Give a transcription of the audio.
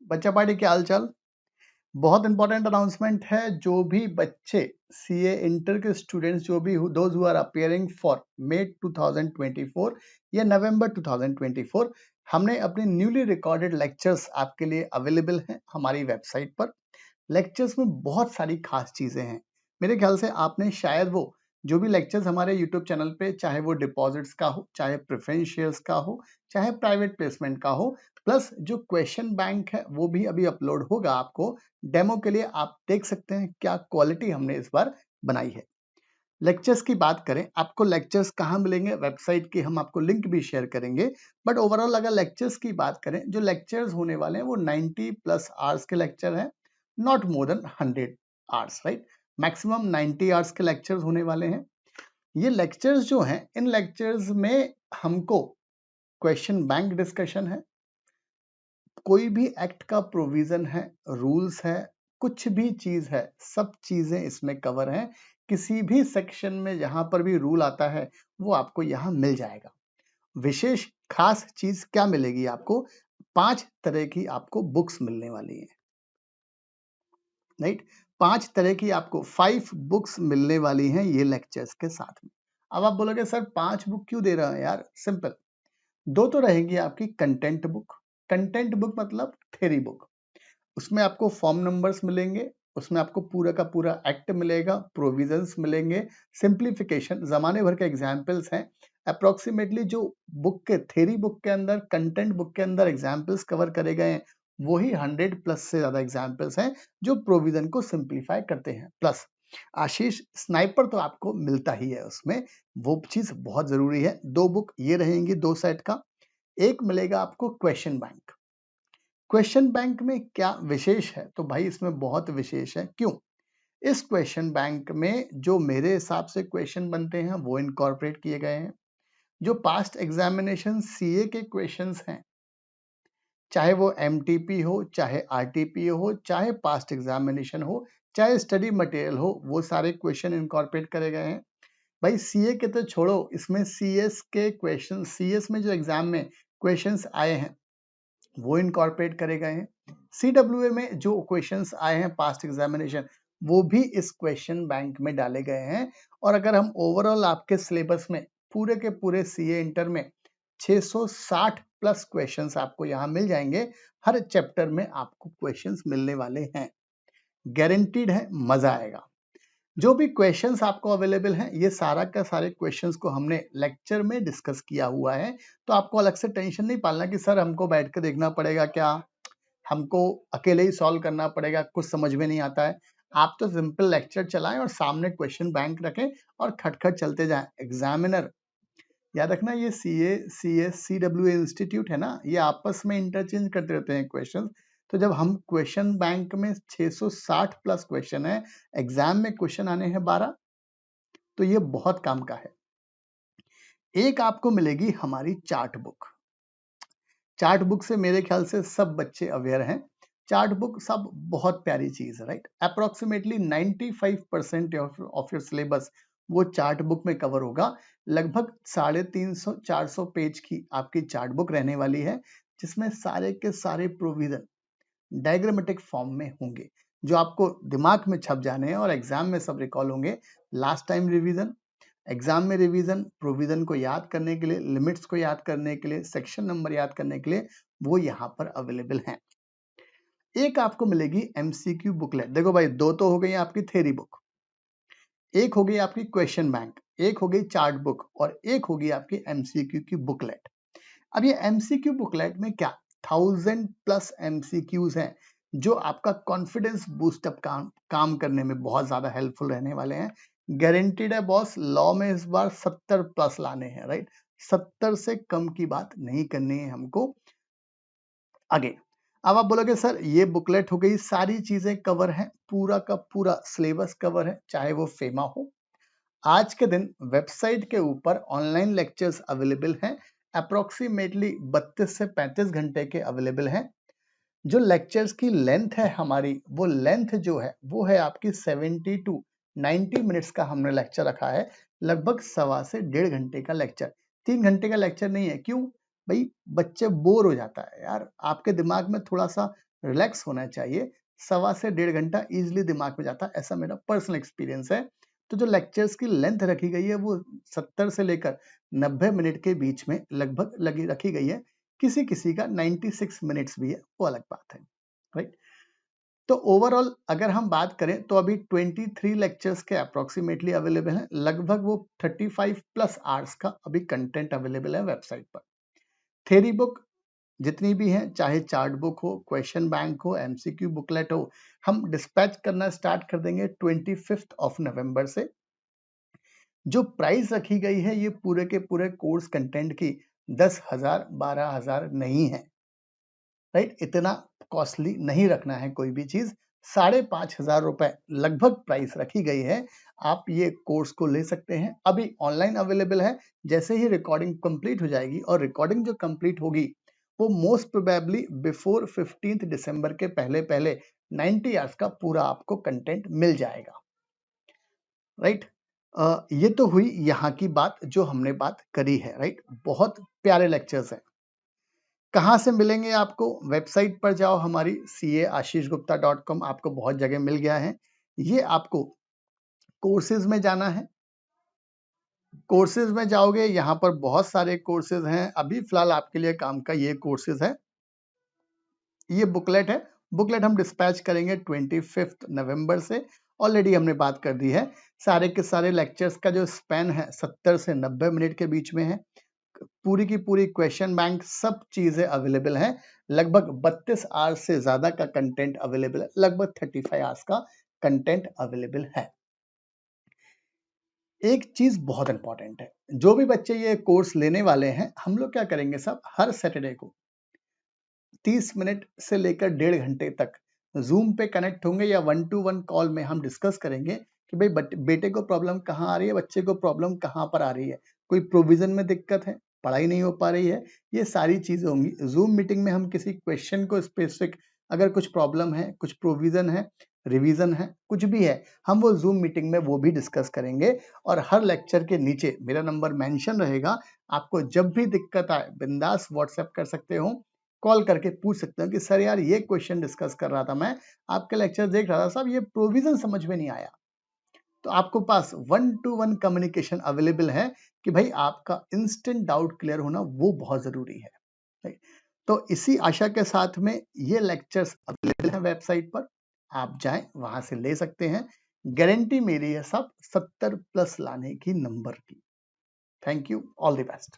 बच्चा पार्टी क्या हाल चाल। बहुत इंपॉर्टेंट अनाउंसमेंट है। जो भी बच्चे सीए इंटर के स्टूडेंट्स जो भी those who are appearing for May 2024 या नवंबर 2024, हमने अपने न्यूली रिकॉर्डेड लेक्चर्स आपके लिए अवेलेबल हैं हमारी वेबसाइट पर। लेक्चर्स में बहुत सारी खास चीजें हैं। मेरे ख्याल से आपने शायद वो जो भी लेक्चर्स हमारे यूट्यूब चैनल पे, चाहे वो डिपॉजिट्स का हो, चाहे प्रेफरेंस शेयर्स का हो, चाहे प्राइवेट प्लेसमेंट का हो, प्लस जो क्वेश्चन बैंक है वो भी अभी अपलोड होगा आपको डेमो के लिए। आप देख सकते हैं क्या क्वालिटी हमने इस बार बनाई है। लेक्चर्स की बात करें, आपको लेक्चर्स कहाँ मिलेंगे, वेबसाइट की हम आपको लिंक भी शेयर करेंगे। बट ओवरऑल अगर लेक्चर्स की बात करें, जो लेक्चर्स होने वाले हैं वो 90 प्लस आवर्स के लेक्चर हैं, not more than 100 hours, right. Maximum 90 hours के लेक्चर्स होने वाले हैं। ये लेक्चर्स जो हैं, इन लेक्चर्स में हमको क्वेश्चन बैंक डिस्कशन है, कोई भी एक्ट का प्रोविजन है, रूल्स है, कुछ भी चीज है, सब चीजें इसमें कवर हैं। किसी भी सेक्शन में जहां पर भी रूल आता है वो आपको यहां मिल जाएगा। विशेष खास चीज क्या मिलेगी आपको, 5 तरह की आपको बुक्स मिलने वाली है, राइट। 5 तरह की आपको 5 बुक्स मिलने वाली हैं ये लेक्चर्स के साथ में। अब आप बोलोगे सर 5 बुक क्यों दे रहे हैं यार, सिंपल। 2 तो रहेगी आपकी कंटेंट बुक। कंटेंट बुक मतलब थ्योरी बुक। उसमें आपको फॉर्म नंबर्स मिलेंगे, उसमें आपको पूरा का पूरा एक्ट मिलेगा, प्रोविजंस मिलेंगे, सिंप्लीफिकेशन, जमाने भर के एग्जाम्पल्स हैं। अप्रोक्सीमेटली जो बुक के थ्योरी बुक के अंदर, कंटेंट बुक के अंदर एग्जाम्पल्स कवर करे गए हैं, वही 100 प्लस से ज्यादा एग्जाम्पल्स हैं जो प्रोविजन को सिंप्लीफाई करते हैं। प्लस आशीष स्नाइपर तो आपको मिलता ही है उसमें, वो चीज बहुत जरूरी है। 2 बुक ये रहेंगी 2 सेट का। एक मिलेगा आपको क्वेश्चन बैंक। क्वेश्चन बैंक में क्या विशेष है, तो भाई इसमें बहुत विशेष है। क्यों? इस क्वेश्चन बैंक में जो मेरे हिसाब से क्वेश्चन बनते हैं वो इनकॉर्पोरेट किए गए हैं। जो पास्ट एग्जामिनेशन सीए के क्वेश्चंस हैं, चाहे वो एमटीपी हो, चाहे आरटीपी हो, चाहे पास्ट एग्जामिनेशन हो, चाहे स्टडी मटेरियल हो, वो सारे क्वेश्चन इनकॉर्पोरेट करे गए हैं। भाई सीए के तो छोड़ो, इसमें सीएस के क्वेश्चन, सीएस में जो एग्जाम में क्वेश्चंस आए हैं वो इनकॉर्पोरेट करे गए हैं। सीडब्ल्यूए में जो क्वेश्चंस आए हैं पास्ट एग्जामिनेशन, वो भी इस क्वेश्चन बैंक में डाले गए हैं। और अगर हम ओवरऑल आपके सिलेबस में पूरे के पूरे सीए इंटर में 660 प्लस क्वेश्चंस आपको यहाँ मिल जाएंगे। हर चैप्टर में आपको क्वेश्चंस मिलने वाले हैं, गारंटीड है, मजा आएगा। जो भी क्वेश्चंस आपको अवेलेबल हैं, ये सारा का सारे क्वेश्चंस को हमने लेक्चर में डिस्कस किया हुआ है। तो आपको अलग से टेंशन नहीं पालना कि सर हमको बैठ के देखना पड़ेगा, क्या हमको अकेले ही सॉल्व करना पड़ेगा, कुछ समझ में नहीं आता है। आप तो सिंपल लेक्चर चलाएं और सामने क्वेश्चन बैंक रखें और खटखट चलते जाएं। एग्जामिनर याद रखना, ये सीए सीएस सीडब्ल्यू इंस्टीट्यूट है ना, ये आपस में इंटरचेंज करते रहते हैं क्वेश्चन। तो जब हम क्वेश्चन बैंक में 660 प्लस क्वेश्चन है, एग्जाम में क्वेश्चन आने हैं 12, तो ये बहुत काम का है। एक आपको मिलेगी हमारी चार्ट बुक। चार्ट बुक से मेरे ख्याल से सब बच्चे अवेयर हैं। चार्ट बुक सब बहुत प्यारी चीज है, right. Approximately 95% of your syllabus वो चार्ट बुक में कवर होगा। लगभग 350-400 पेज की आपकी चार्ट बुक रहने वाली है, जिसमें सारे के सारे प्रोविजन डायग्रामेटिक फॉर्म में होंगे, जो आपको दिमाग में छप जाने हैं और एग्जाम में सब रिकॉल होंगे। लास्ट टाइम रिवीजन, एग्जाम में रिवीजन, प्रोविजन को याद करने के लिए, लिमिट्स को याद करने के लिए, सेक्शन नंबर याद करने के लिए, वो यहाँ पर अवेलेबल हैं। एक आपको मिलेगी एमसीक्यू बुकलेट। देखो भाई, 2 तो हो गई आपकी थ्योरी बुक, एक हो गई आपकी क्वेश्चन बैंक, एक हो गई चार्ट बुक, और एक होगी आपकी एमसीक्यू की बुकलेट। अब ये एमसीक्यू बुकलेट में क्या 1000 प्लस एमसीक्यूज हैं, जो आपका कॉन्फिडेंस बूस्टअप काम करने में बहुत ज्यादा हेल्पफुल रहने वाले हैं। गारंटीड है बॉस, लॉ में इस बार 70 प्लस लाने हैं, राइट। 70 से कम की बात नहीं करनी है हमको आगे। अब आप बोलोगे सर ये बुकलेट हो गई, सारी चीजें कवर हैं, पूरा का पूरा सिलेबस कवर है, चाहे वो फेमा हो। आज के दिन वेबसाइट के ऊपर ऑनलाइन लेक्चर्स अवेलेबल हैं, अप्रोक्सीमेटली 32 से 35 घंटे के अवेलेबल हैं। जो लेक्चर्स की लेंथ है हमारी, वो लेंथ जो है वो है आपकी 70 टू 90 मिनट्स का हमने लेक्चर रखा है। लगभग 1.25 से 1.5 घंटे का लेक्चर, 3 घंटे का लेक्चर नहीं है। क्यों भाई? बच्चे बोर हो जाता है यार, आपके दिमाग में थोड़ा सा रिलैक्स होना चाहिए। 1.25 से 1.5 घंटा इजीली दिमाग में जाता है, ऐसा मेरा पर्सनल एक्सपीरियंस है। तो जो लेक्चर्स की लेंथ रखी गई है वो 70 से लेकर 90 मिनट के बीच में लगभग लगी रखी गई है। किसी किसी का 96 मिनट्स भी है, वो अलग बात है, राइट। तो ओवरऑल अगर हम बात करें तो अभी 23 लेक्चर्स के अप्रोक्सीमेटली अवेलेबल हैं। लगभग वो 35 प्लस आवर्स का अभी कंटेंट अवेलेबल है वेबसाइट पर। थ्योरी बुक जितनी भी हैं, चाहे चार्ट बुक हो, क्वेश्चन बैंक हो, एमसीक्यू बुकलेट हो, हम डिस्पैच करना स्टार्ट कर देंगे 25 ऑफ नवंबर से। जो प्राइस रखी गई है ये पूरे के पूरे कोर्स कंटेंट की 10,000 12,000 नहीं है, राइट। इतना कॉस्टली नहीं रखना है कोई भी चीज। 5,500 रुपए लगभग प्राइस रखी गई है। आप ये कोर्स को ले सकते हैं, अभी ऑनलाइन अवेलेबल है। जैसे ही रिकॉर्डिंग कंप्लीट हो जाएगी, और रिकॉर्डिंग जो कंप्लीट होगी वो मोस्ट प्रोबेबली बिफोर 15 दिसंबर के पहले पहले 90 आवर्स का पूरा आपको कंटेंट मिल जाएगा, राइट। ये तो हुई यहाँ की बात जो हमने बात करी है, राइट। बहुत प्यारे लेक्चर्स हैं। कहाँ से मिलेंगे आपको? वेबसाइट पर जाओ हमारी caashishgupta.com, आपको बहुत जगह मिल गया है। ये आपको कोर्सेज में जाना है। कोर्सेज में जाओगे, यहाँ पर बहुत सारे कोर्सेज हैं। अभी फिलहाल आपके लिए काम का ये कोर्सेज है। ये बुकलेट है, बुकलेट हम डिस्पैच करेंगे 25 नवंबर से। ऑलरेडी हमने बात कर दी है। सारे के सारे लेक्चर्स का जो स्पैन है 70 से 90 मिनट के बीच में है। पूरी की पूरी क्वेश्चन बैंक सब चीजें अवेलेबल हैं। लगभग 32 आवर्स से ज्यादा का कंटेंट अवेलेबल है। लगभग 35 आवर्स का कंटेंट अवेलेबल है। एक चीज बहुत इंपॉर्टेंट है, जो भी बच्चे ये कोर्स लेने वाले हैं, हम लोग क्या करेंगे सब, हर सैटरडे को 30 मिनट से लेकर 1.5 घंटे तक जूम पे कनेक्ट होंगे, या 1-to-1 कॉल में हम डिस्कस करेंगे कि भाई बेटे को प्रॉब्लम कहाँ आ रही है, बच्चे को प्रॉब्लम कहाँ पर आ रही है। कोई प्रोविजन में दिक्कत है, पढ़ाई नहीं हो पा रही है, ये सारी चीजें होंगी। जूम मीटिंग में हम किसी क्वेश्चन को स्पेसिफिक, अगर कुछ प्रॉब्लम है, कुछ प्रोविजन है, रिवीजन है, कुछ भी है, हम वो जूम मीटिंग में वो भी डिस्कस करेंगे। और हर लेक्चर के नीचे मेरा नंबर मेंशन रहेगा। आपको जब भी दिक्कत आए बिंदास व्हाट्सएप कर सकते हो, कॉल करके पूछ सकते हो कि सर यार ये क्वेश्चन डिस्कस कर रहा था, मैं आपके लेक्चर देख रहा था साहब, ये प्रोविजन समझ में नहीं आया। तो आपको पास 1-to-1 कम्युनिकेशन अवेलेबल है कि भाई आपका इंस्टेंट डाउट क्लियर होना वो बहुत जरूरी है। तो इसी आशा के साथ में ये लेक्चर्स अवेलेबल है वेबसाइट पर, आप जाएं वहां से ले सकते हैं। गारंटी मेरी है सब 70 प्लस लाने की नंबर की। Thank you, all the best.